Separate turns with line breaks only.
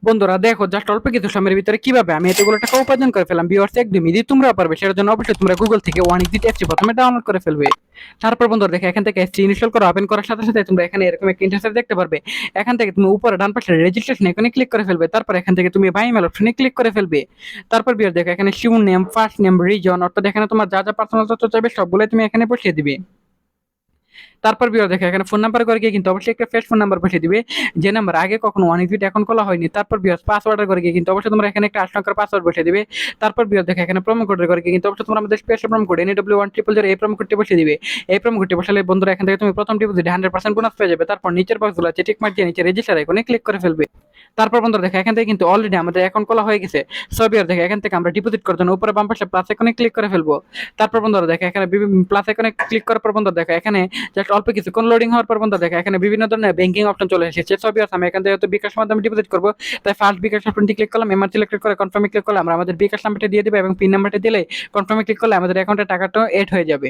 বন্ধুরা দেখো জাস্ট অল্প কিছু সময়ের ভিতরে কিভাবে আমি এতগুলো টাকা উপার্জন করে ফেলাম। ভিউয়ার্স একদমই যদি তোমরা পারবে সেটার জন্য অবশ্যই তোমরা গুগল থেকে ওয়ান এক্সিট অ্যাপটি প্রথমে ডাউনলোড করে ফেলবে। তারপর বন্ধুরা দেখো এখান থেকে অ্যাপটি ইনস্টল করা ওপেন করার সাথে সাথে তোমরা এখানে এরকম একটা ইন্টারফেস দেখতে পারবে। এখান থেকে তুমি উপরে ডান পাশে রেজিস্ট্রেশন এখানে ক্লিক করে ফেলবে। তারপর এখান থেকে তুমি বাই মেল অপশনে ক্লিক করে ফেলবে। তারপর ভিউয়ার্স দেখো এখানে শিউ নেম, ফার্স্ট নেম, রিজন অর্থাৎ এখানে তোমার যা যা পার্সোনাল তথ্য চাইবে সবগুলো তুমি এখানে বসিয়ে দিবে। তারপর বিও দেখো এখানে ফোন নাম্বার করে গিয়ে কিন্তু অবশ্যই একটা ফ্রেশ ফোন নাম্বার বসিয়ে দিবে, যে নাম্বার আগে কখনো ওয়ান এক্সিট অ্যাকাউন্ট খোলা হয়নি। তারপর বিও পাসওয়ার্ডের করে গিয়ে কিন্তু অবশ্যই তোমরা এখানে একটা 8 সংখ্যার পাসওয়ার্ড বসিয়ে দিবে। তারপর বিও দেখো এখানে প্রোমো কোডের করে গিয়ে কিন্তু অবশ্যই তোমরা আমাদের স্পেশাল প্রোমো কোড NW1000 এই প্রোমো কোডটি বসিয়ে দিবে। এই প্রোমো কোডটি বসালে বন্ধুরা এখান থেকে তুমি প্রথম ডিপোজিটে 100% বোনাস পেয়ে যাবে। তারপর নিচের বক্সগুলো আছে টিক মার্ক দিয়ে নিচে রেজিস্টার আইকনে ক্লিক করে ফেলবে। তারপর বন্ধুরা দেখো এখান থেকে কিন্তু অলরেডি আমাদের অ্যাকাউন্ট খোলা হয়ে গেছে। সো বিয়ার দেখো এখান থেকে আমরা ডিপোজিট করার জন্য উপরে বাম পাশে প্লাস আইকনে ক্লিক করে ফেলবো। তারপর বন্ধুরা দেখো এখানে প্লাস আইকনে ক্লিক করার পর বন্ধুরা দেখো এখানে জাস্ট অল্প কিছুক্ষণ লোডিং হওয়ার পর বন্ধুরা দেখো এখানে বিভিন্ন ধরনের ব্যাংকিং অপশন চলে এসেছে। সো বিয়ার আমি এখান থেকে তো বিকাশ মাধ্যমে ডিপোজিট করবো, তাই ফার্স্ট বিকাশ অপশনটি ক্লিক করলাম, এমআর সিলেক্ট করে কনফার্মে ক্লিক করলে আমরা আমাদের বিকাশ নাম্বারটা দিয়ে দেবো এবং পিন নাম্বারটা দিলে কনফার্মে ক্লিক করলে আমাদের অ্যাকাউন্টে টাকাটা এড হয়ে যাবে।